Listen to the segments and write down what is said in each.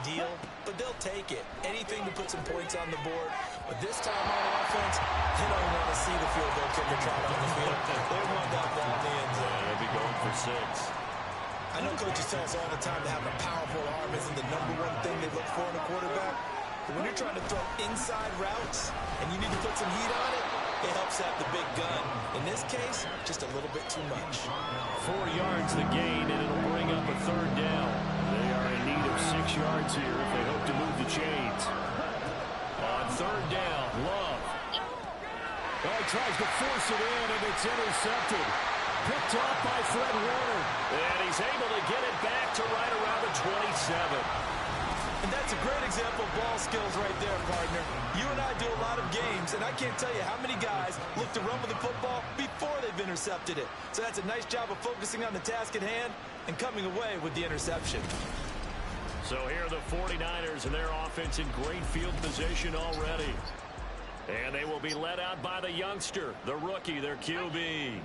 ideal, but they'll take it. Anything to put some points on the board. But this time on offense, they don't want to see the field goal kicker trot on the field. They want that ball in the end zone. They'll be going for 6. I know coaches tell us all the time to have a powerful arm isn't the #1 thing they look for in a quarterback. But when you're trying to throw inside routes and you need to put some heat on it, it helps have the big gun. In this case, just a little bit too much. 4 yards the gain, and it'll bring up a 3rd down. They are in need of 6 yards here if they hope to move the chains. On 3rd down, Love. Oh, he tries to force it in, and it's intercepted. Picked off by Fred Warner. And he's able to get it back to right around the 27. And that's a great example of ball skills right there, partner. You and I do a lot of games, and I can't tell you how many guys look to run with the football before they've intercepted it. So that's a nice job of focusing on the task at hand and coming away with the interception. So here are the 49ers and their offense in great field position already. And they will be led out by the youngster, the rookie, their QB.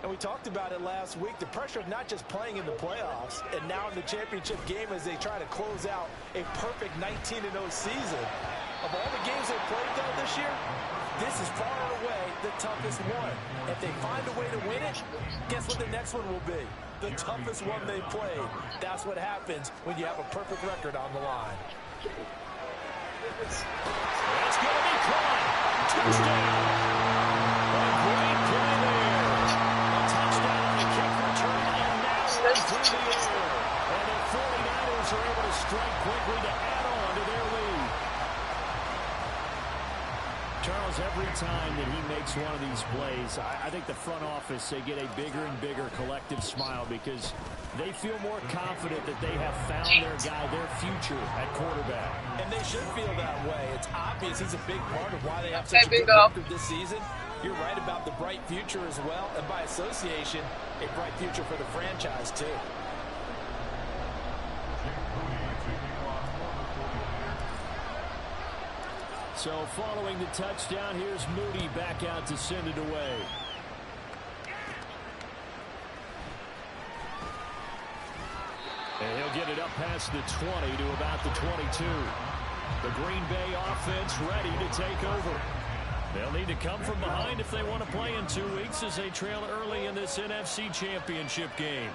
And we talked about it last week, the pressure of not just playing in the playoffs and now in the championship game as they try to close out a perfect 19-0 season. Of all the games they played, though, this year, this is far and away the toughest one. If they find a way to win it, guess what the next one will be? The toughest one they played. That's what happens when you have a perfect record on the line. It's going to be caught. Touchdown. A great play there. A touchdown on the kick return, and now right through the air. And the 49ers are able to strike quickly to add on to their lead. Charles, every time that he makes one of these plays, I think the front office, they get a bigger and bigger collective smile because they feel more confident that they have found their guy, their future at quarterback. And they should feel that way. It's obvious he's a big part of why they have such a good record this season. You're right about the bright future as well, and by association, a bright future for the franchise too. So following the touchdown, here's Moody back out to send it away. And he'll get it up past the 20 to about the 22. The Green Bay offense ready to take over. They'll need to come from behind if they want to play in 2 weeks as they trail early in this NFC Championship game.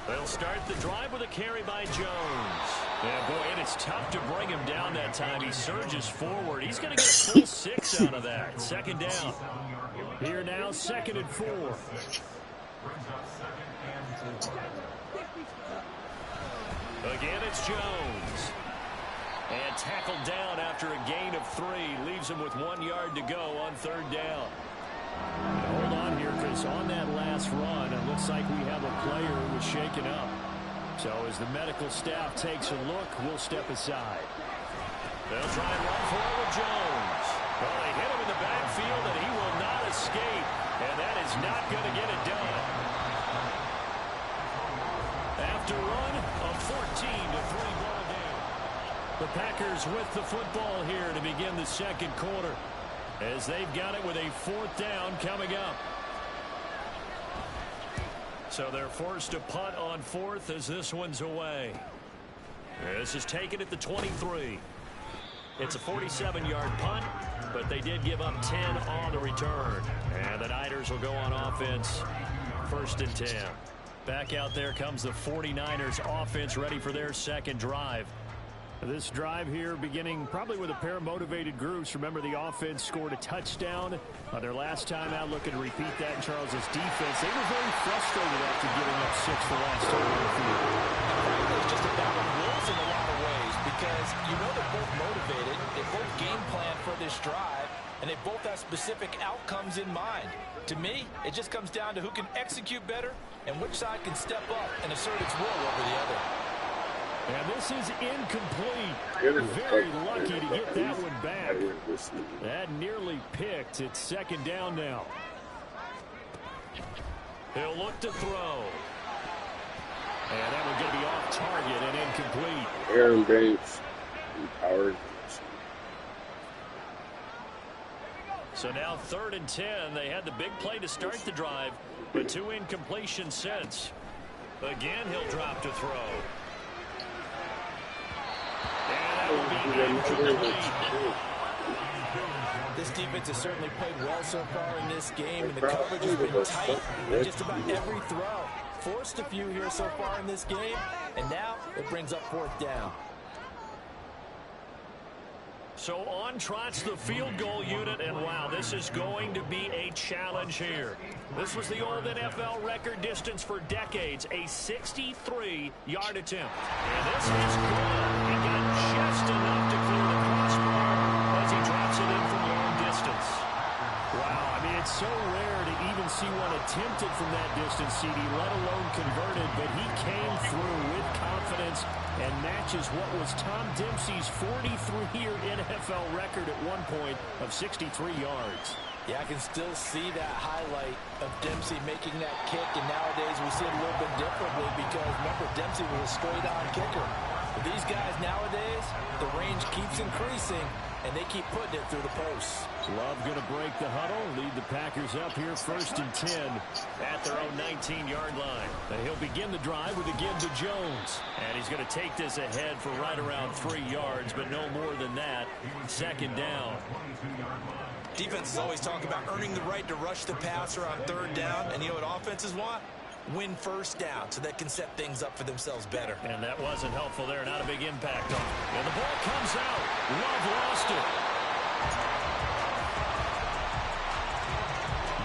They'll start the drive with a carry by Jones. Yeah, boy, and it's tough to bring him down that time. He surges forward. He's going to get a full 6 out of that. 2nd down. Here now, 2nd and 4. Again, it's Jones. And tackled down after a gain of 3. Leaves him with 1 yard to go on 3rd down. Hold on here, because on that last run, it looks like we have a player who was shaken up. So as the medical staff takes a look, we'll step aside. They'll try and run for it with Jones. Well, they hit him in the backfield, and he will not escape. And that is not going to get it done. After run, a 14-3 ball game. The Packers with the football here to begin the 2nd quarter, as they've got it with a 4th down coming up. So they're forced to punt on 4th as this one's away. This is taken at the 23. It's a 47-yard punt, but they did give up 10 on the return. And the Niners will go on offense, 1st and 10. Back out there comes the 49ers offense ready for their 2nd drive. This drive here beginning probably with a pair of motivated groups. Remember, the offense scored a touchdown on their last time out. Looking to repeat that in Charles's defense. They were very frustrated after giving up 6 the last time on the field. It's just a battle of wills in a lot of ways because you know they're both motivated. They both game plan for this drive, and they both have specific outcomes in mind. To me, it just comes down to who can execute better and which side can step up and assert its will over the other. And this is incomplete. Very lucky to get that one back. That nearly picked. It's 2nd down now. He'll look to throw. And that one going to be off target and incomplete. Aaron Banks, Howard. So now 3rd and 10. They had the big play to start the drive, but 2 incompletions since. Again, he'll drop to throw. And that will be incomplete. This defense has certainly played well so far in this game, and the coverage has been tight on just about every throw. Forced a few here so far in this game, and now it brings up 4th down. So on trots the field goal unit, and wow, this is going to be a challenge here. This was the old NFL record distance for decades, a 63-yard attempt. And this is good. He got just enough to clear the crossbar as he drops it in from long distance. Wow, I mean, it's so rare to even see one attempted from that distance, CD, let alone converted, but he came through with confidence and matches what was Tom Dempsey's 43-year NFL record at one point of 63 yards. Yeah, I can still see that highlight of Dempsey making that kick, and nowadays we see it a little bit differently because, remember, Dempsey was a straight-on kicker. But these guys nowadays, the range keeps increasing, and they keep putting it through the posts. Love going to break the huddle, lead the Packers up here 1st and 10 at their own 19-yard line. And he'll begin the drive with a give to Jones. And he's going to take this ahead for right around 3 yards, but no more than that. 2nd down. Defenses always talk about earning the right to rush the passer on 3rd down, and you know what offenses want? Win 1st down so they can set things up for themselves better. And that wasn't helpful there. Not a big impact on it. And the ball comes out. Love lost it.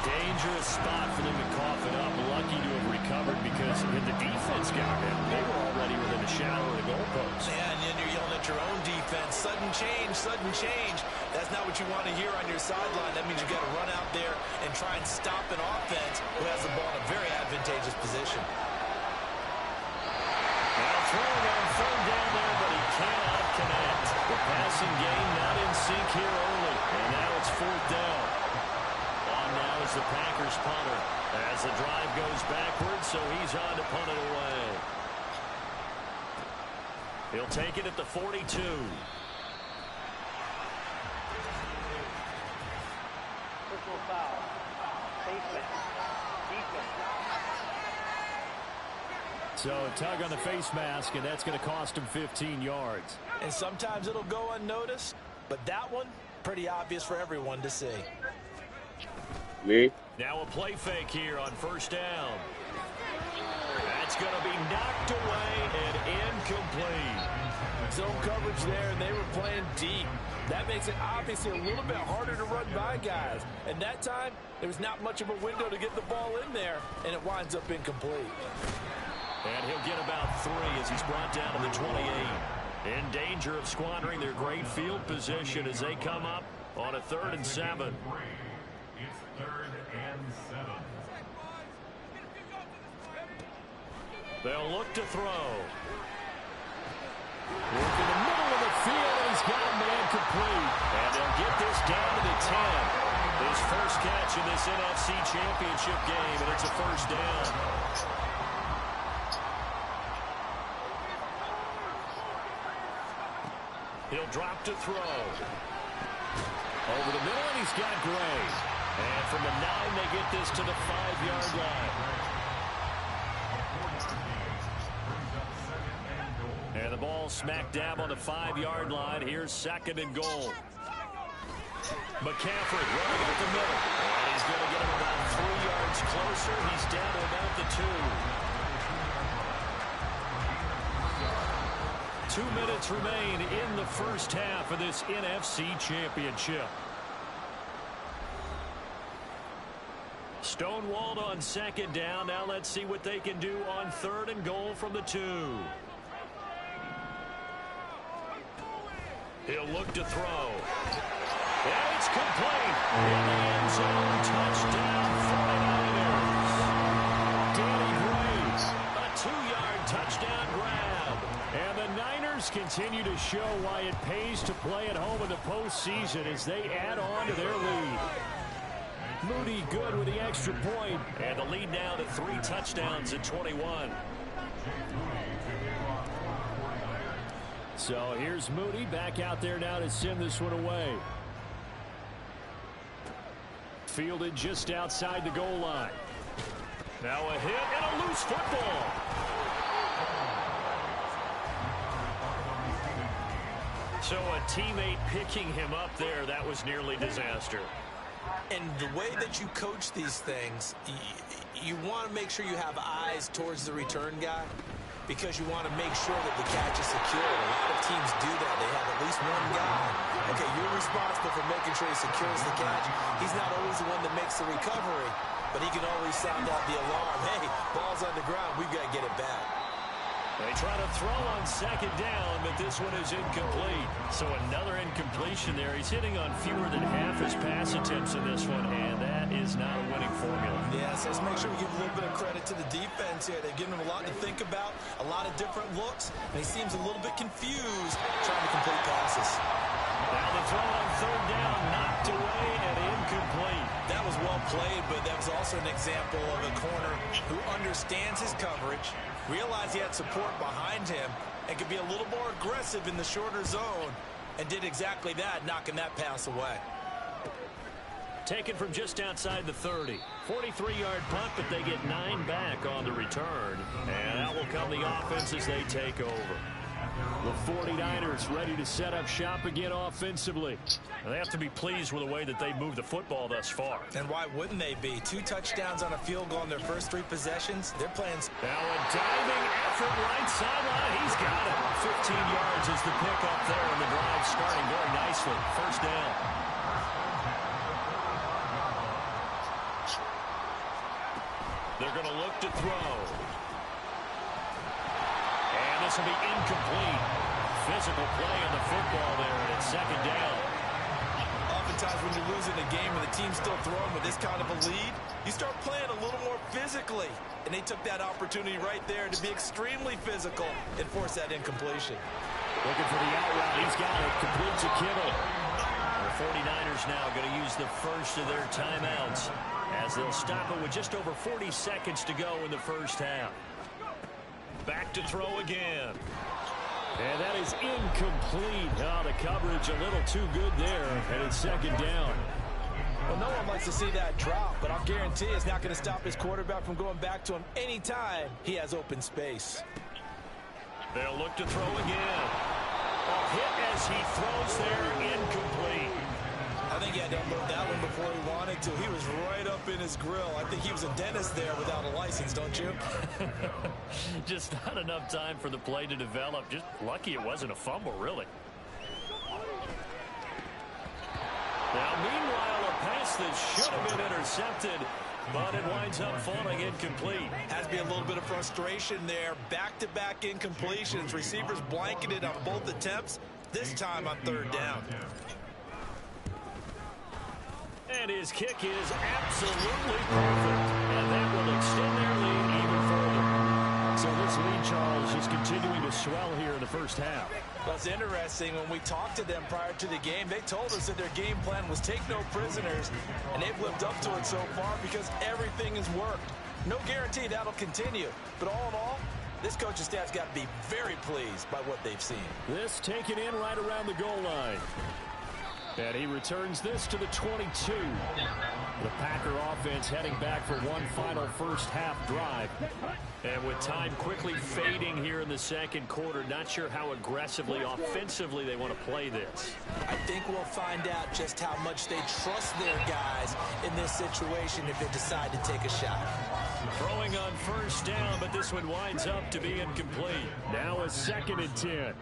Dangerous spot for them to cough it up. Lucky to have recovered because if the defense got him, they were already within a shadow of the goalpost. And then you're yelling at your own defense. Sudden change, sudden change. That's not what you want to hear on your sideline. That means you got to run out there and try and stop an offense who has the ball in a very advantageous position. Now throwing on 3rd down there, but he cannot connect. The passing game not in sync here early. And now it's 4th down. On now is the Packers punter as the drive goes backwards, so he's on to punt it away. He'll take it at the 42. So a tug on the face mask, and that's going to cost him 15 yards. And sometimes it'll go unnoticed, but that one, pretty obvious for everyone to see. Me? Now a play fake here on 1st down. That's going to be knocked away and incomplete. Zone coverage there, and they were playing deep. That makes it obviously a little bit harder to run by guys. And that time, there was not much of a window to get the ball in there, and it winds up incomplete. And he'll get about 3 as he's brought down to the 28. In danger of squandering their great field position as they come up on a 3rd and 7. It's 3rd and 7. They'll look to throw. Work in the middle of the field, and he's got a man complete. And they'll get this down to the 10. His first catch in this NFC Championship game, and it's a 1st down. He'll drop to throw. Over the middle, and he's got Gray. And from the 9, they get this to the 5-yard line. And the ball smack dab on the 5-yard line. Here's 2nd and goal. McCaffrey running up the middle. And he's going to get him about 3 yards closer. He's down to about the 2. 2 minutes remain in the first half of this NFC Championship. Stonewalled on 2nd down. Now let's see what they can do on 3rd and goal from the 2. He'll look to throw. And it's complete. In the end zone, touchdown 49ers. Danny Graves, a 2-yard touchdown grab. And the Niners continue to show why it pays to play at home in the postseason as they add on to their lead. Moody good with the extra point. And the lead now to 3 touchdowns at 21. So here's Moody back out there now to send this one away. Fielded just outside the goal line. Now a hit and a loose football. So a teammate picking him up there, that was nearly disaster. And the way that you coach these things, you want to make sure you have eyes towards the return guy because you want to make sure that the catch is secure. A lot of teams do that. They have at least one guy. Okay, you're responsible for making sure he secures the catch. He's not always the one that makes the recovery, but he can always sound out the alarm. Hey, ball's on the ground. We've got to get it back. They try to throw on second down, but this one is incomplete. So another incompletion there. He's hitting on fewer than half his pass attempts in this one, and that is not a winning formula. Yeah, so let's make sure we give a little bit of credit to the defense here. They've given him a lot to think about, a lot of different looks, and he seems a little bit confused trying to complete passes. Now the throw on third down, knocked away and incomplete. That was well played, but that was also an example of a corner who understands his coverage, realized he had support behind him, and could be a little more aggressive in the shorter zone, and did exactly that, knocking that pass away. Taken from just outside the 30. 43-yard punt, but they get 9 back on the return. And out will come the offense as they take over. The 49ers ready to set up shop again offensively. And they have to be pleased with the way that they moved the football thus far. And why wouldn't they be? 2 touchdowns on a field goal in their first 3 possessions. They're playing. Now a diving effort right sideline. He's got it. 15 yards is the pickup there, and the drive starting very nicely. First down. They're going to look to throw. And this will be incomplete. Physical play on the football there, and it's second down. Oftentimes when you're losing a game and the team's still throwing with this kind of a lead, you start playing a little more physically. And they took that opportunity right there to be extremely physical and force that incompletion. Looking for the out route. He's got it. Complete to Kittle. The 49ers now going to use the first of their timeouts as they'll stop it with just over 40 seconds to go in the first half. Back to throw again. And that is incomplete. Oh, the coverage a little too good there, and it's second down. Well, no one likes to see that drop, but I'll guarantee it's not going to stop his quarterback from going back to him anytime he has open space. They'll look to throw again. A hit as he throws there, incomplete. I think he had to unload that one before he wanted to. He was right up in his grill. I think he was a dentist there without a license, don't you? Just not enough time for the play to develop. Just lucky it wasn't a fumble, really. Now, meanwhile, a pass that should have been intercepted, but it winds up falling incomplete. Has to be a little bit of frustration there. Back-to-back incompletions. Receivers blanketed on both attempts, this time on third down. And his kick is absolutely perfect. And that will extend their lead even further. So this lead, Charles, is continuing to swell here in the first half. Well, it's interesting. When we talked to them prior to the game, they told us that their game plan was take no prisoners, and they've lived up to it so far because everything has worked. No guarantee that'll continue. But all in all, this coaching staff's got to be very pleased by what they've seen. This taken in right around the goal line. And he returns this to the 22. The Packer offense heading back for one final first half drive. And with time quickly fading here in the second quarter, not sure how aggressively, offensively they want to play this. I think we'll find out just how much they trust their guys in this situation if they decide to take a shot. Throwing on first down, but this one winds up to be incomplete. Now a 2nd and 10.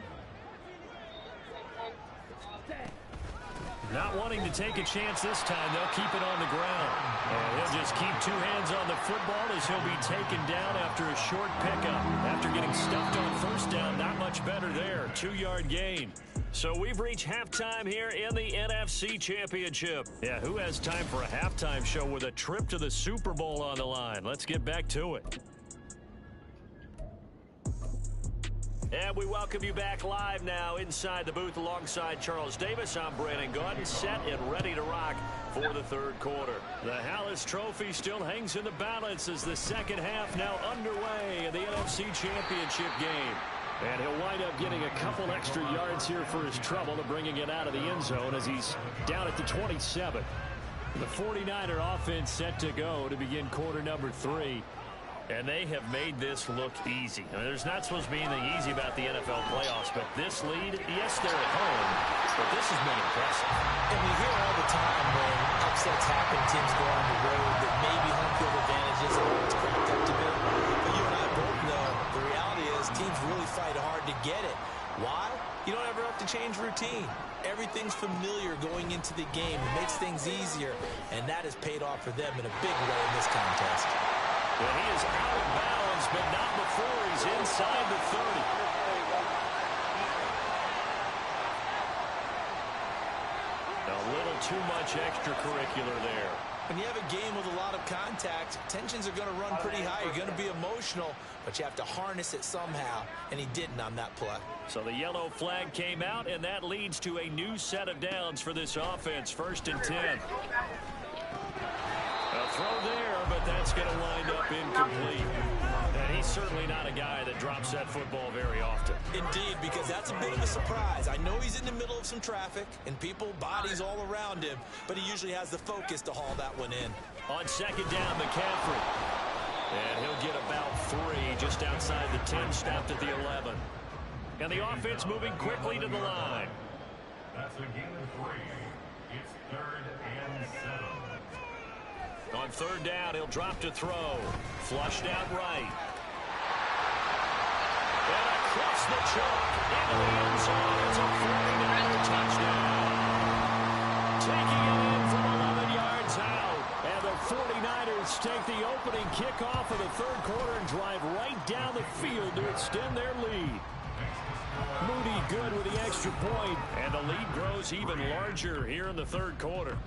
Not wanting to take a chance this time, they'll keep it on the ground. And he'll just keep 2 hands on the football as he'll be taken down after a short pickup. After getting stuffed on first down, not much better there. 2-yard gain. So we've reached halftime here in the NFC Championship. Yeah, who has time for a halftime show with a trip to the Super Bowl on the line? Let's get back to it. And we welcome you back live now inside the booth alongside Charles Davis. I'm Brandon Gaudin, set and ready to rock for the third quarter. The Hallis Trophy still hangs in the balance as the second half now underway in the NFC Championship game. And he'll wind up getting a couple extra yards here for his trouble to bringing it out of the end zone as he's down at the 27. The 49er offense set to go to begin quarter number 3. And they have made this look easy. I mean, there's not supposed to be anything easy about the NFL playoffs, but this lead, yes, they're at home, but this has been impressive. And we hear all the time when upsets happen, teams go on the road, that maybe home field advantage isn't always cracked up to be. But you and I both know the reality is teams really fight hard to get it. Why? You don't ever have to change routine. Everything's familiar going into the game. It makes things easier, and that has paid off for them in a big way in this contest. Well, he is out of bounds, but not before he's inside the 30. A little too much extracurricular there. When you have a game with a lot of contact, tensions are going to run pretty high. You're going to be emotional, but you have to harness it somehow, and he didn't on that play. So the yellow flag came out, and that leads to a new set of downs for this offense. 1st and 10. A throw there, but that's going to wind up incomplete. And he's certainly not a guy that drops that football very often. Indeed, because that's a bit of a surprise. I know he's in the middle of some traffic and people, bodies all around him, but he usually has the focus to haul that one in. On 2nd down, McCaffrey. And he'll get about 3 just outside the 10, stopped at the 11. And the offense moving quickly to the line. That's a gain of 3. It's 3rd and 7. On 3rd down, he'll drop to throw. Flushed out right. And across the chalk into the end zone. It's a 49er touchdown. Taking it in from 11 yards out. And the 49ers take the opening kickoff of the 3rd quarter and drive right down the field to extend their lead. Moody good with the extra point. And the lead grows even larger here in the 3rd quarter.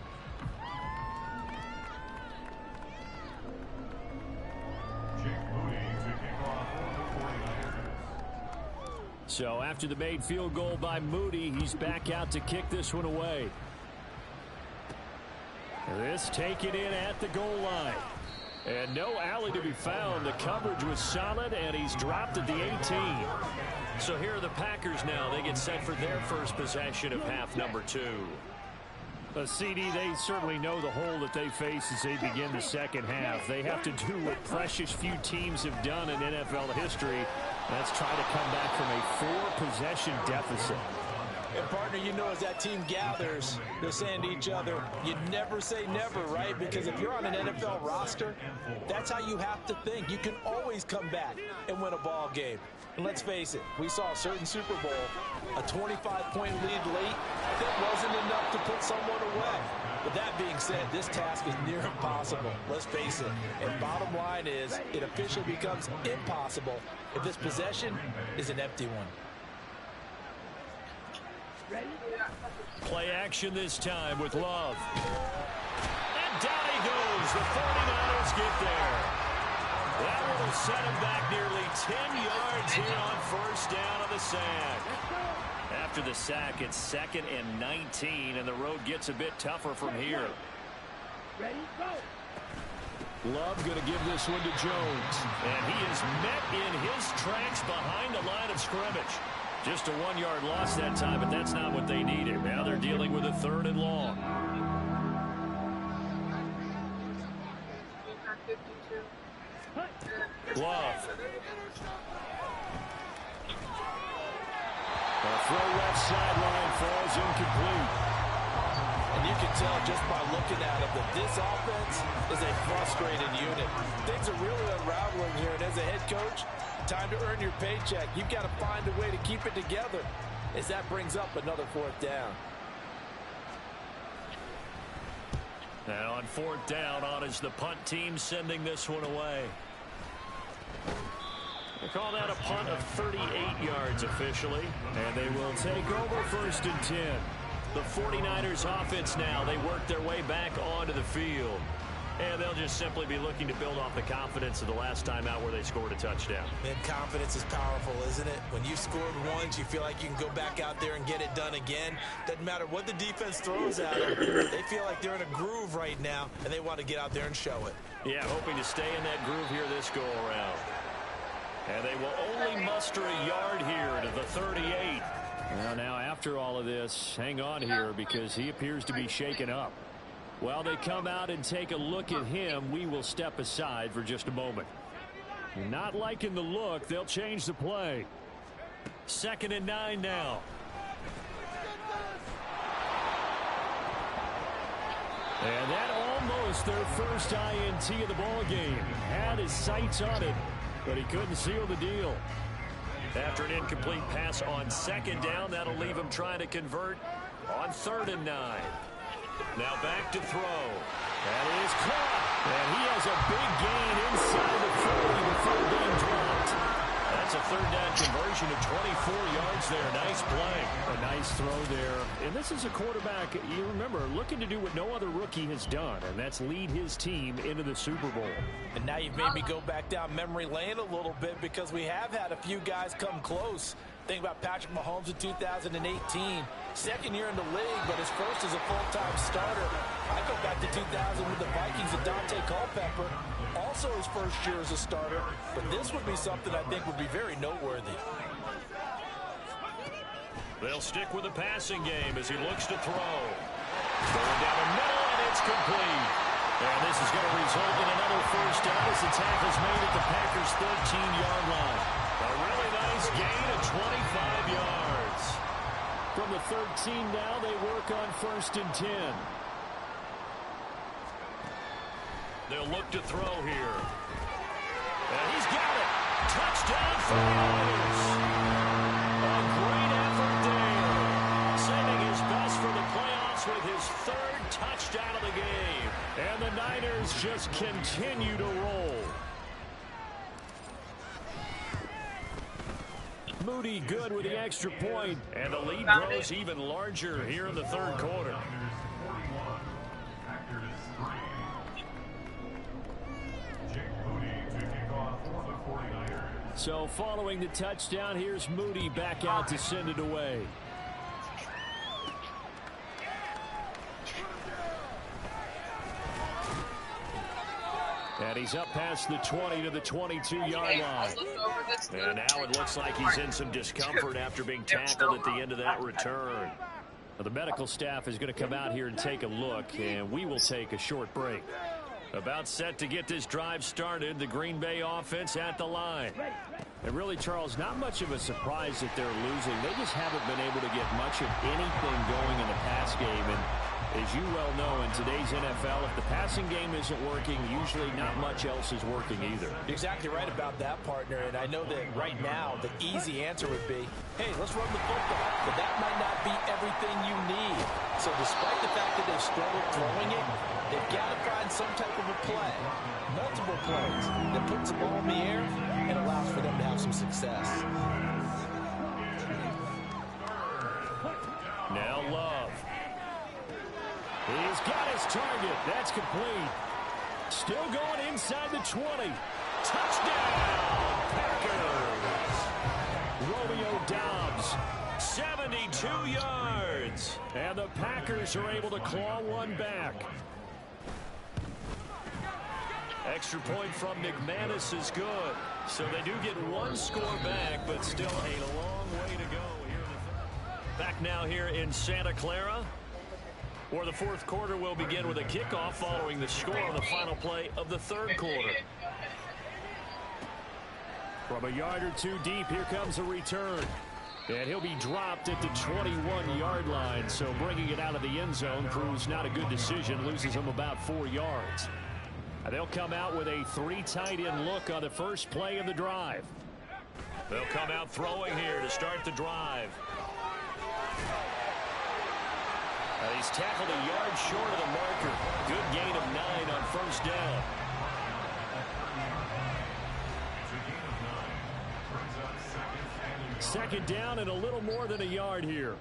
So after the made field goal by Moody, he's back out to kick this one away. This taken in at the goal line. And no alley to be found. The coverage was solid, and he's dropped at the 18. So here are the Packers now. They get set for their first possession of half number 2. CD, they certainly know the hole that they face as they begin the second half. They have to do what precious few teams have done in NFL history. That's try to come back from a 4-possession deficit. And partner, you know, as that team gathers, they're saying to each other, you never say never, right? Because if you're on an NFL roster, that's how you have to think. You can always come back and win a ball game. And let's face it, we saw a certain Super Bowl, a 25-point lead late, that wasn't enough to put someone away. But that being said, this task is near impossible. Let's face it. And bottom line is, it officially becomes impossible if this possession is an empty one. Play action this time with Love. And down he goes. The 49ers get there. That will set him back nearly 10 yards here on 1st down on the sack. After the sack, it's 2nd and 19, and the road gets a bit tougher from here. Love going to give this one to Jones. And he is met in his tracks behind the line of scrimmage. Just a 1-yard loss that time, but that's not what they needed. Now they're dealing with a 3rd and long. Love. The throw left sideline falls incomplete. And you can tell just by looking at it that this offense is a frustrated unit. Things are really unraveling here, and as a head coach, time to earn your paycheck. You've got to find a way to keep it together as that brings up another 4th down. Now on 4th down, on is the punt team sending this one away. They call that a punt of 38 yards officially. And they will take over 1st and 10. The 49ers offense now, they work their way back onto the field. And they'll just simply be looking to build off the confidence of the last time out where they scored a touchdown. And confidence is powerful, isn't it? When you scored once, you feel like you can go back out there and get it done again. Doesn't matter what the defense throws at them. They feel like they're in a groove right now, and they want to get out there and show it. Yeah, hoping to stay in that groove here this go-around. And they will only muster a yard here to the 38. Well, now after all of this, hang on here because he appears to be shaken up. While they come out and take a look at him, we will step aside for just a moment. Not liking the look. They'll change the play. 2nd and 9 now. And that almost their first INT of the ball game. Had his sights on it, but he couldn't seal the deal. After an incomplete pass on 2nd down, that'll leave him trying to convert on 3rd and 9. Now back to throw. That is caught. And he has a big gain inside the 40 before being dropped. That's a 3rd down conversion of 24 yards there. Nice play. A nice throw there. And this is a quarterback, you remember, looking to do what no other rookie has done, and that's lead his team into the Super Bowl. And now you've made me go back down memory lane a little bit because we have had a few guys come close. Think about Patrick Mahomes in 2018. 2nd year in the league, but his first as a full-time starter. I go back to 2000 with the Vikings and Dante Culpepper. Also his first year as a starter. But this would be something I think would be very noteworthy. They'll stick with the passing game as he looks to throw. Going down the middle, and it's complete. And this is going to result in another first down as the tackle's made at the Packers' 13-yard line. A really nice gain of 25 yards. From the 13 now, they work on 1st and 10. They'll look to throw here. And he's got it. Touchdown for the Oilers. A great effort there. Saving his best for the playoffs with his 3rd touchdown of the game. And the Niners just continue to roll. Moody good with the extra point. And the lead grows even larger here in the 3rd quarter. So following the touchdown, here's Moody back out to send it away. And he's up past the 20 to the 22-yard line. And now it looks like he's in some discomfort after being tackled at the end of that return. Well, the medical staff is going to come out here and take a look, and we will take a short break. About set to get this drive started, the Green Bay offense at the line. And really, Charles, not much of a surprise that they're losing. They just haven't been able to get much of anything going in the pass game. And as you well know, in today's NFL, if the passing game isn't working, usually not much else is working either. You're exactly right about that, partner. And I know that right now, the easy answer would be, hey, let's run the football. But that might not be everything you need. So despite the fact that they've struggled throwing it, they've got to find some type of a play, multiple plays, that puts the ball in the air and allows for them to have some success. Now Love. He's got his target. That's complete. Still going inside the 20. Touchdown, Packers. Romeo Doubs. 72 yards. And the Packers are able to claw one back. Extra point from McManus is good. So they do get one score back, but still a long way to go here in the 3rd. Back now here in Santa Clara, where the 4th quarter will begin with a kickoff following the score on the final play of the 3rd quarter. From a yard or two deep, here comes a return. And he'll be dropped at the 21-yard line, so bringing it out of the end zone proves not a good decision, loses him about 4 yards. And they'll come out with a 3 tight end look on the first play of the drive. They'll come out throwing here to start the drive. He's tackled a yard short of the marker. Good gain of 9 on first down. Second down and a little more than a yard here.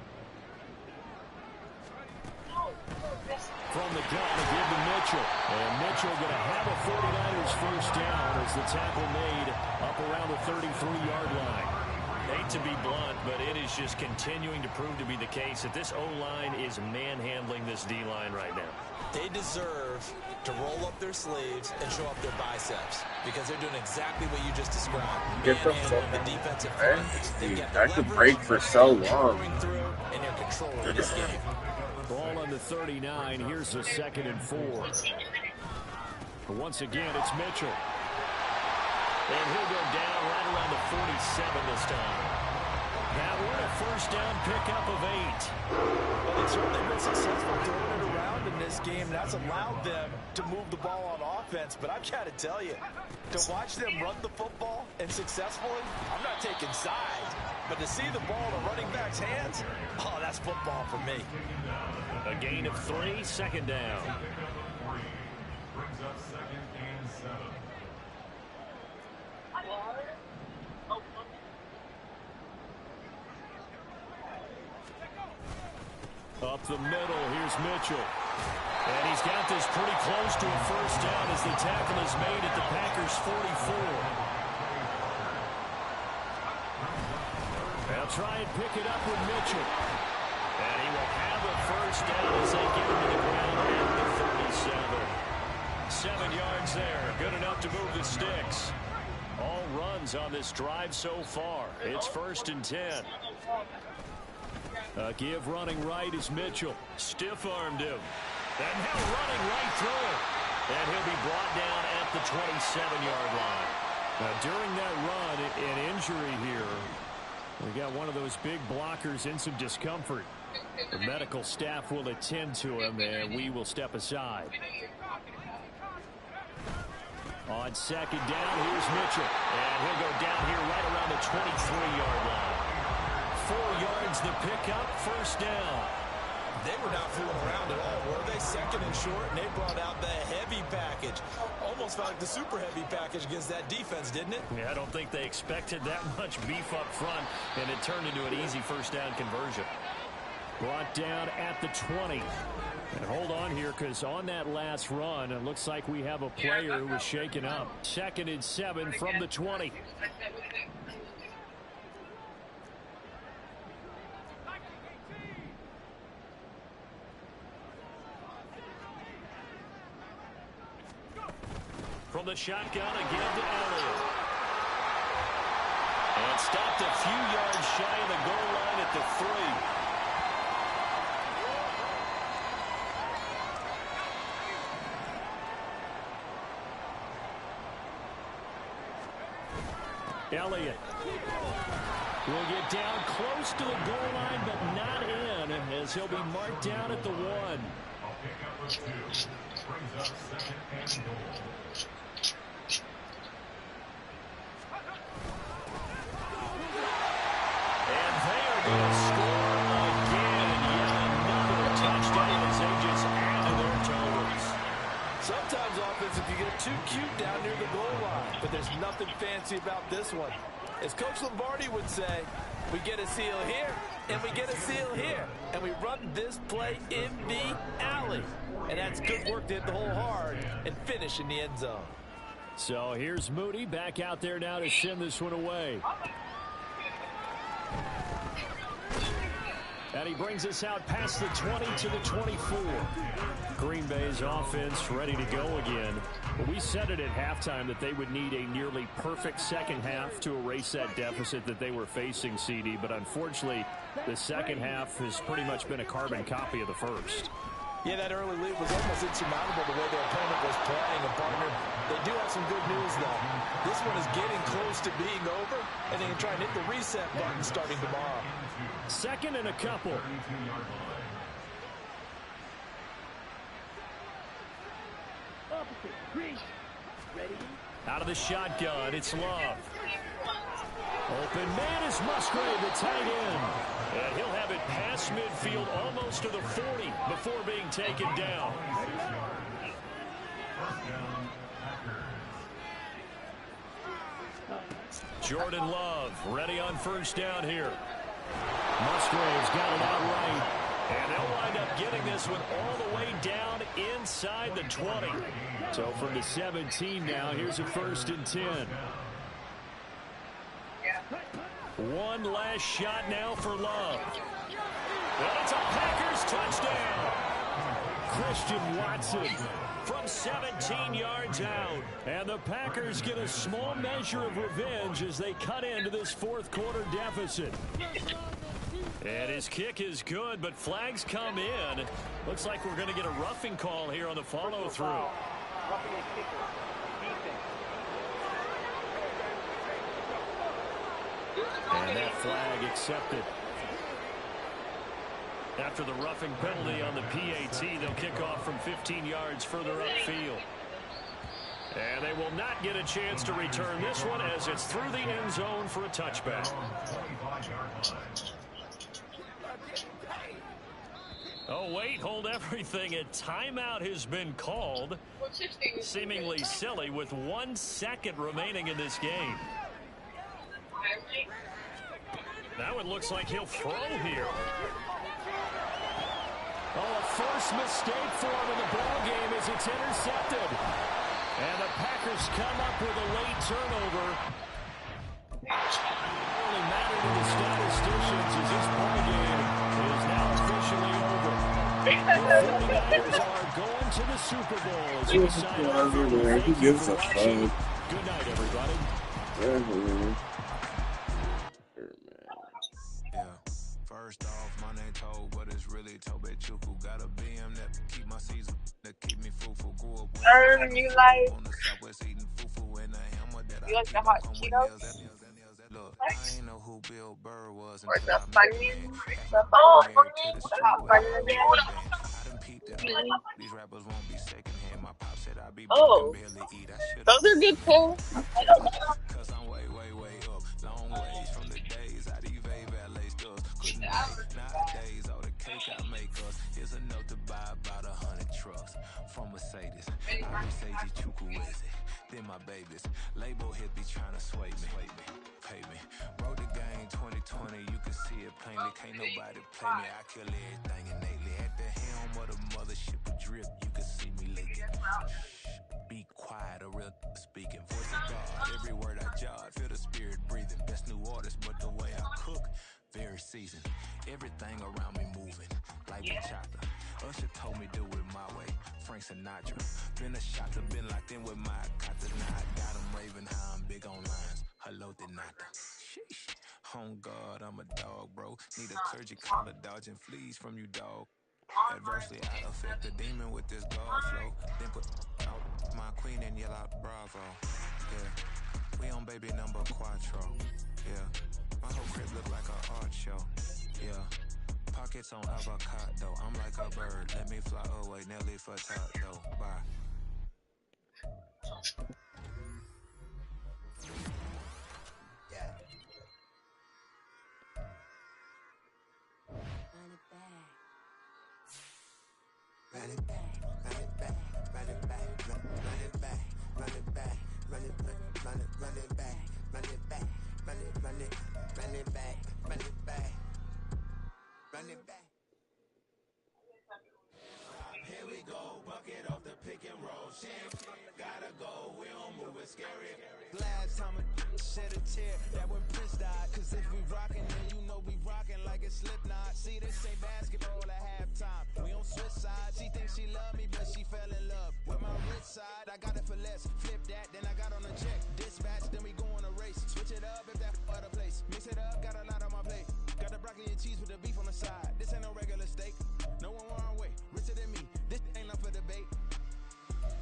From the gun to give to Mitchell. And Mitchell going to have a 49ers first down as the tackle made up around the 33-yard line. Hate to be blunt, but it is just continuing to prove to be the case that this O-line is manhandling this D-line right now. They deserve to roll up their sleeves and show up their biceps because they're doing exactly what you just described. Get the fuck the defensive out. front. I could break for so long. And they're controlling this game. Ball on the 39. Here's the 2nd and 4. But once again, it's Mitchell. And he'll go down right around the 47 this time. That one a first down pickup of 8. Well, they've certainly been successful throwing it around in this game. That's allowed them to move the ball on offense. But I've got to tell you, to watch them run the football and successfully, I'm not taking sides. But to see the ball in the running back's hands, oh, that's football for me. A gain of 3, second down. Brings up 2nd and 7. Up the middle, here's Mitchell. And he's got this pretty close to a first down as the tackle is made at the Packers' 44. They'll try and pick it up with Mitchell. And he will have a first down as they get him to the ground at the 37. 7 yards there, good enough to move the sticks. All runs on this drive so far. It's 1st and 10. Give running right is Mitchell. Stiff-armed him. And now running right through it. And he'll be brought down at the 27-yard line. Now, during that run, an injury here. We got one of those big blockers in some discomfort. The medical staff will attend to him, and we will step aside. On second down, here's Mitchell. And he'll go down here right around the 23-yard line. 4 yards the pickup, first down. They were not fooling around at all, were they? 2nd and short, and they brought out the heavy package. Almost felt like the super heavy package against that defense, didn't it? Yeah, I don't think they expected that much beef up front, and it turned into an easy first down conversion. Brought down at the 20. And hold on here, because on that last run, it looks like we have a player who was shaken up. 2nd and 7 from the 20. From the shotgun again to Elliott. And stopped a few yards shy of the goal line at the 3. Elliott will get down close to the goal line, but not in, as he'll be marked down at the 1. A pickup of 2. Brings up 2nd and goal. And they are going to score again. Yet another touchdown as they just add to their totals. Sometimes offensive, you get too cute down near the goal line, but there's nothing fancy about this one. As Coach Lombardi would say, we get a seal here, and we get a seal here, and we run this play in the alley. And that's good work to hit the hole hard and finish in the end zone. So here's Moody back out there now to send this one away. And he brings us out past the 20 to the 24. Green Bay's offense ready to go again. But we said it at halftime that they would need a nearly perfect second half to erase that deficit that they were facing, CD. But unfortunately, the second half has pretty much been a carbon copy of the first. Yeah, that early lead was almost insurmountable the way their opponent was playing. And, partner, they do have some good news, though. This one is getting close to being over, and they can try and hit the reset button starting tomorrow. 2nd and a couple. Out of the shotgun, it's Love. Open man is Musgrave, the tight end. And he'll have it past midfield almost to the 40 before being taken down. Jordan Love ready on first down here. Musgrave's got it outright. And they'll wind up getting this one all the way down inside the 20. So from the 17 now, here's a 1st and 10. One last shot now for Love. And it's a Packers touchdown. Christian Watson from 17 yards out. And the Packers get a small measure of revenge as they cut into this fourth quarter deficit. And his kick is good, but flags come in. Looks like we're going to get a roughing call here on the follow-through. And that flag accepted. After the roughing penalty on the PAT, they'll kick off from 15 yards further upfield. And they will not get a chance to return this one as it's through the end zone for a touchback. Oh, wait, hold everything. A timeout has been called. Seemingly silly with 1 second remaining in this game. Now it looks like he'll throw here. Oh, a first mistake for him in the ball game as it's intercepted. And the Packers come up with a late turnover. Really mattered in the statisticians as this ball game is now officially over. The 49ers are going to the Super Bowl as we sign off. Who gives a fuck? Good night, everybody. First off, my name Toad, but it's really Tobe Chuku. Got a BM that keep my season, that keep me fruitful. Go up You like on the southwest eating fufu and a hammer that you I like the keep hot on with Cheetos? nails. Look, I ain't know who Bill Burr was Or until the I met the Funyuns? man. The Married Funyuns? to the The street hot with a Funyuns? I done peeped that these rappers won't be secondhand. My pop said I be Oh, broken, barely eat. I should those are good too. cause I'm way up. Long ways from the days I evade valet stores. Couldn't pay nowadays. All the cake I make us is enough to buy about 100 trucks from Mercedes. I be Seiji Chukwueze. Then my babies. Label hit be trying to sway me. Pay me. Wrote the game 2020. You can see it plainly. Can't nobody play me. I kill everything innately. At the helm of the mothership of drip. You can see me lately. Be quiet, a real speaking. Voice of God, every word I jot. Feel the spirit breathing. Best new artist, but the way I cook, very seasoned. Everything around me moving, like bachata. Usher told me do it my way. Frank Sinatra. Been a shot to been locked in with my katas. Now I got them raving how I'm big on lines. Hello, de nata. Sheesh. On God, I'm a dog, bro. Need a clergy collar dodging fleas from you, dog. Adversely, I affect the demon with this God flow. Then put out my queen and yell out bravo. Yeah, we on baby number quattro. Yeah, my whole crib look like an art show. Yeah, pockets on avocado. I'm like a bird. Let me fly away. Nelly for tato. Bye. Run it back, run it back, run it back, run it back, run it back, run it back, run it back, run it back, run it back, run it back, run it back. Here we go, bucket off the pick and roll. Shit, gotta go, we don't move it scary. Last time I shed a tear, that when Prince died. Cause if we rockin', then you know we rockin' like a Slipknot. See, this ain't basketball at halftime. We on switch sides. She thinks she love me, but she fell in love with my rich side. I got it for less. Flip that, then I got on a check. Dispatch, then we go on a race. Switch it up if that other place. Mix it up, got a lot on my plate. Got the broccoli and cheese with the beef on the side. This ain't no regular steak. No one wrong way. Richer than me. This ain't up for debate.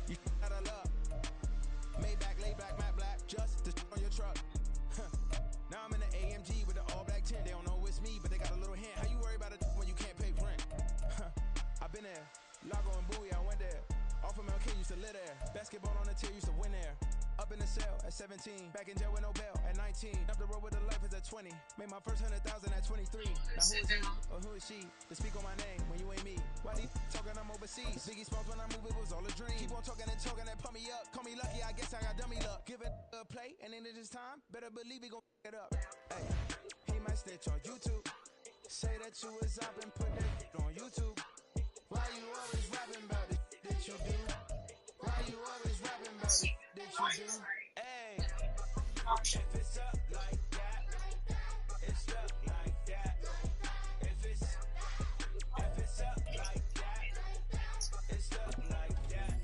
You out of luck. Maybach, lay back, matte black. Just to on your truck. Now I'm in the AMG with the all black tint. They don't know it's me, but they got a little hint. How you worry about it when you can't pay rent? I've been there. Lago and Bowie, I went there. Off of MLK, used to live there. Basketball on the tier, used to win there. Up in the cell at 17. Back in jail with no bail at 19. Up the road with the life is at 20. Made my first 100,000 at 23. Now who is he or who is she to speak on my name when you ain't me? Why they talking I'm overseas? Biggie Smalls when I move, it was all a dream. Keep on talking and pump me up. Call me lucky, I guess I got dummy luck. Give it a play, and then it is time. Better believe he gon' it up. Hey, he might snitch on YouTube. Say that you was up and put that on YouTube. Why you always rapping about it that you do? Why you always rapping about it that you do? Hey, if it's up like that, it's stuck like that. If it's up like that, it's stuck like that.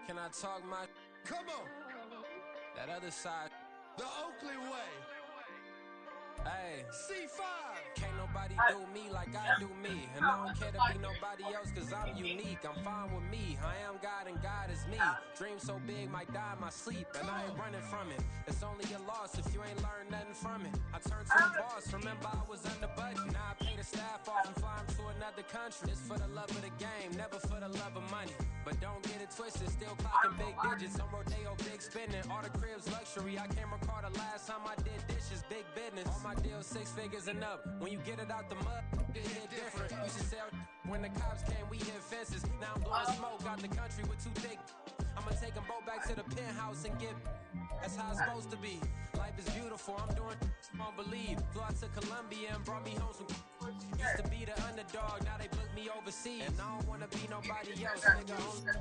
Can I talk my? Come on. That other side. The Oakley way. Hey, C5. Can't nobody do me like I do me. And I don't care to be nobody else cause I'm unique. I'm fine with me. I am God and God is me. Dream so big might die in my sleep. And I ain't running from it. It's only a loss if you ain't learned nothing from it. I turned to a boss. Remember I was under budget. Now I pay the staff off and fly them to another country. It's for the love of the game, never for the love of money. But don't get it twisted, still clocking big digits. On Rodeo, big spending. All the cribs luxury. I can't recall the last time I did dishes, big business. All my deals 6 figures and up. When you get it out the mud, it hit different. Used to sell when the cops came, we hit fences. Now I'm blowing smoke out the country with 2 thick. I'ma take them both back to the penthouse and get. That's how it's supposed to be. Life is beautiful, I'm doing won't believe. Flew out to Colombia and brought me home some. Used to be the underdog, now they book me overseas. And I don't wanna be nobody else, nigga.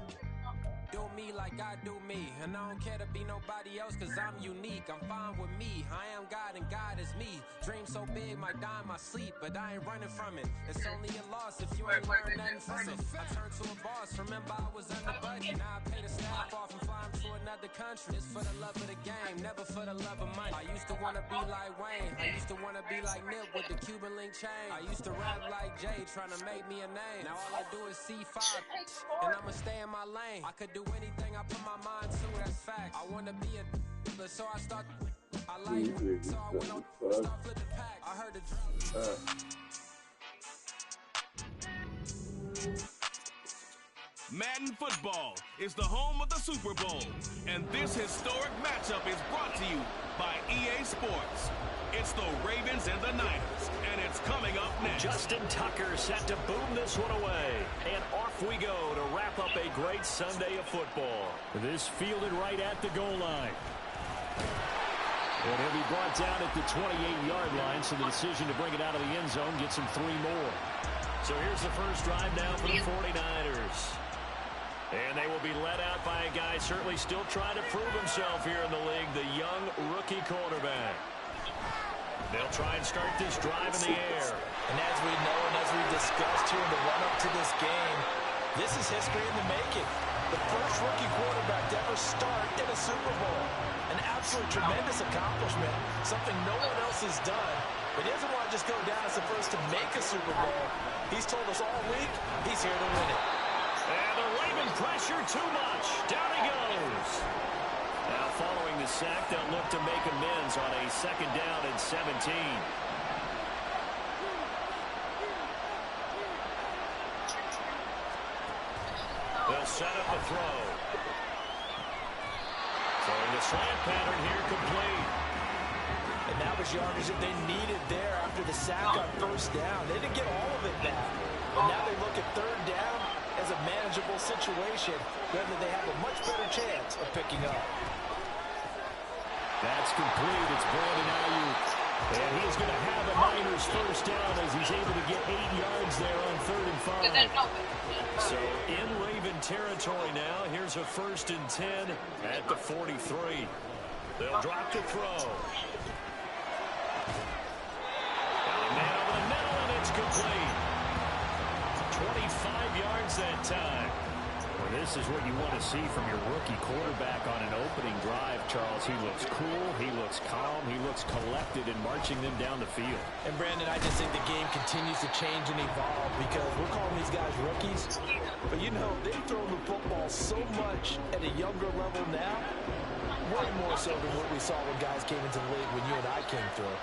Do me like I do me. And I don't care to be nobody else cause I'm unique. I'm fine with me. I am God and God is me. Dream so big might die in my sleep, but I ain't running from it. It's only a loss if you ain't learned nothing from it. I turned to a boss, remember I was under budget. Now I pay the staff off and fly them to another country. It's for the love of the game, never for the love of money. I used to wanna be like Wayne. I used to wanna be like Nip with the Cuban link chain. I used to rap like Jay, trying to make me a name. Now all I do is C5, and I'ma stay in my lane. I could do anything I put my mind to, that's fact. I wanna be a so I start. I like it, so I went on, start flipping packs. I heard the drum. Madden Football is the home of the Super Bowl, and this historic matchup is brought to you by EA Sports. It's the Ravens and the Niners, and it's coming up next. Justin Tucker set to boom this one away. And off we go to wrap up a great Sunday of football. This fielded right at the goal line. And he'll be brought down at the 28-yard line, so the decision to bring it out of the end zone gets him 3 more. So here's the first drive now for the 49ers. And they will be led out by a guy certainly still trying to prove himself here in the league, the young rookie quarterback. They'll try and start this drive in the air. And as we know and as we discussed here in the run-up to this game, this is history in the making. The first rookie quarterback to ever start in a Super Bowl. An absolutely tremendous accomplishment, something no one else has done. But he doesn't want to just go down as the first to make a Super Bowl. He's told us all week he's here to win it. And the Raven pressure too much. Down he goes. Now following the sack, they'll look to make amends on a 2nd down and 17. They'll set up a throw. Throwing the slant pattern here complete. And that was yardage that they needed there after the sack on 1st down. They didn't get all of it back. And now they look at 3rd down as a manageable situation, whether they have a much better chance of picking up. That's complete. It's Brandon Ayuk. And he's going to have a Niners 1st down as he's able to get 8 yards there on 3rd and 5. So in Raven territory now, here's a 1st and 10 at the 43. They'll drop the throw. Got a man over the middle, and it's complete. 25 yards that time. Well, this is what you want to see from your rookie quarterback on an opening drive, Charles. He looks cool, he looks calm, he looks collected in marching them down the field. And, Brandon, I just think the game continues to change and evolve because we're calling these guys rookies. But, you know, they've thrown the football so much at a younger level now, way more so than what we saw when guys came into the league when you and I came through.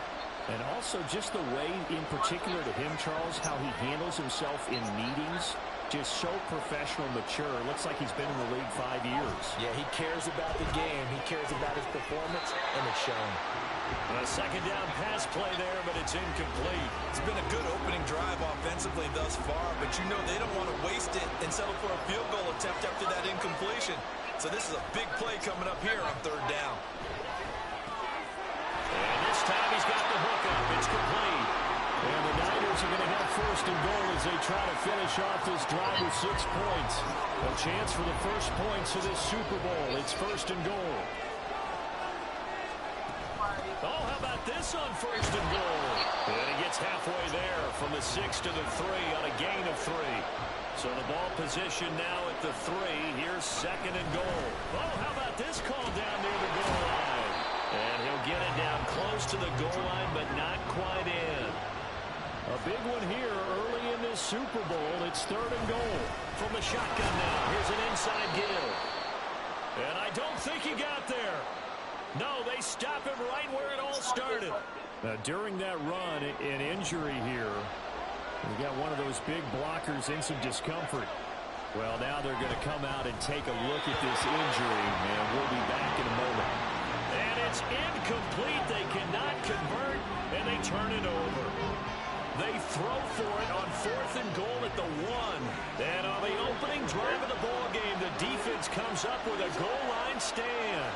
And also just the way, in particular to him, Charles, how he handles himself in meetings, just so professional, mature. Looks like he's been in the league 5 years. Yeah, he cares about the game. He cares about his performance, and it's showing. A 2nd down pass play there, but it's incomplete. It's been a good opening drive offensively thus far, but you know they don't want to waste it and settle for a field goal attempt after that incompletion. So this is a big play coming up here on 3rd down. And this time he's got the hook up. It's complete. And the Niners are going to have 1st and goal as they try to finish off this drive with 6 points. A chance for the first points of this Super Bowl. It's 1st and goal. Oh, how about this on first and goal? And he gets halfway there from the 6 to the 3 on a gain of 3. So the ball position now at the 3. Here's second and goal. Oh, how about this call down near the goal line? And he'll get it down close to the goal line, but not quite in. A big one here early in this Super Bowl. It's third and goal. From the shotgun now, here's an inside give. And I don't think he got there. No, they stop him right where it all started. During that run, an injury here. We got one of those big blockers in some discomfort. Well, now they're going to come out and take a look at this injury, and we'll be back in a moment. And it's incomplete. They cannot convert, and they turn it over. They throw for it on fourth and goal at the 1. And on the opening drive of the ball game, the defense comes up with a goal line stand.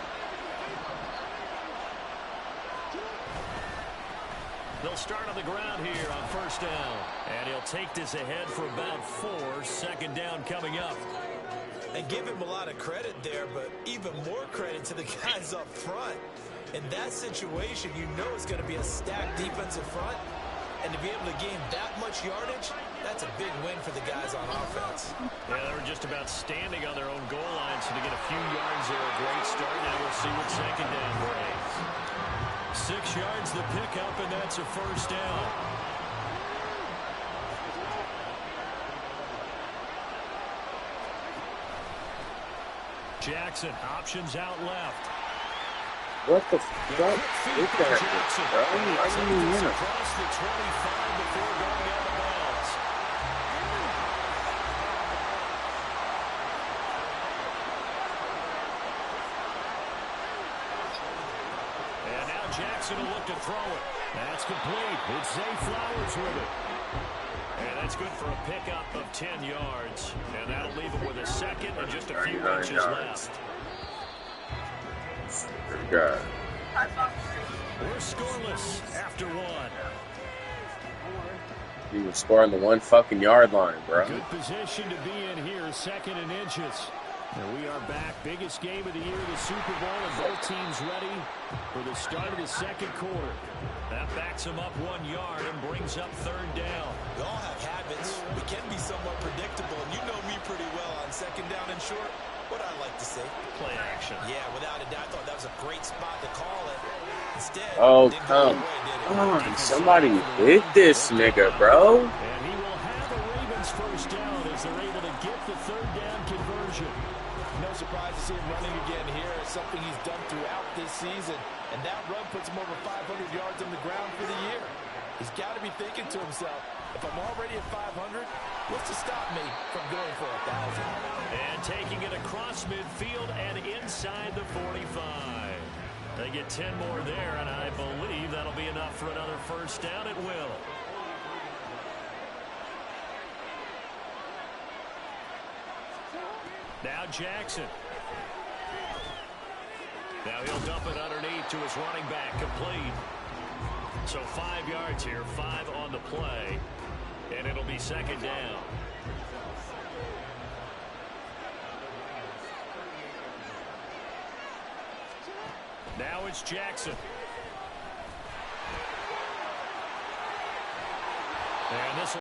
They'll start on the ground here on first down. And he'll take this ahead for about 4. Second down coming up. And give him a lot of credit there, but even more credit to the guys up front. In that situation, you know it's going to be a stacked defensive front. And to be able to gain that much yardage, that's a big win for the guys on offense. Yeah, they were just about standing on their own goal line, so to get a few yards there, a great start. Now we'll see what second down brings. 6 yards the pickup, and that's a first down. Jackson, options out left. What the fuck is that? I didn't even Across the 25 before going out of bounds. And now Jackson will look to throw it. That's complete. It's Zay Flowers with it. And that's good for a pickup of 10 yards. And that'll leave him with a second and just a few inches left. God. We're scoreless after 1. He was scoring the 1 fucking yard line, bro. Good position to be in here, second and inches. And we are back. Biggest game of the year, the Super Bowl, and both teams ready for the start of the second quarter. That backs him up 1 yard and brings up third down. We all have habits. We can be somewhat predictable, and you know me pretty well on second down and short. What I like to say. Play action. Yeah, without a doubt, I thought that was a great spot to call it. Instead, Oh, didn't go come away, did it? on. Somebody hit this nigga, bro. And he will have the Ravens first down as they're able to get the third down conversion. No surprise to see him running again here. It's something he's done throughout this season. And that run puts him over 500 yards on the ground for the year. He's got to be thinking to himself, if I'm already at 500, what's to stop me from going for 1,000? And taking it across midfield and inside the 45. They get 10 more there, and I believe that'll be enough for another first down. It will. Now Jackson. Now he'll dump it underneath to his running back, complete. So 5 yards here, 5 on the play, and it'll be second down. Now it's Jackson. And this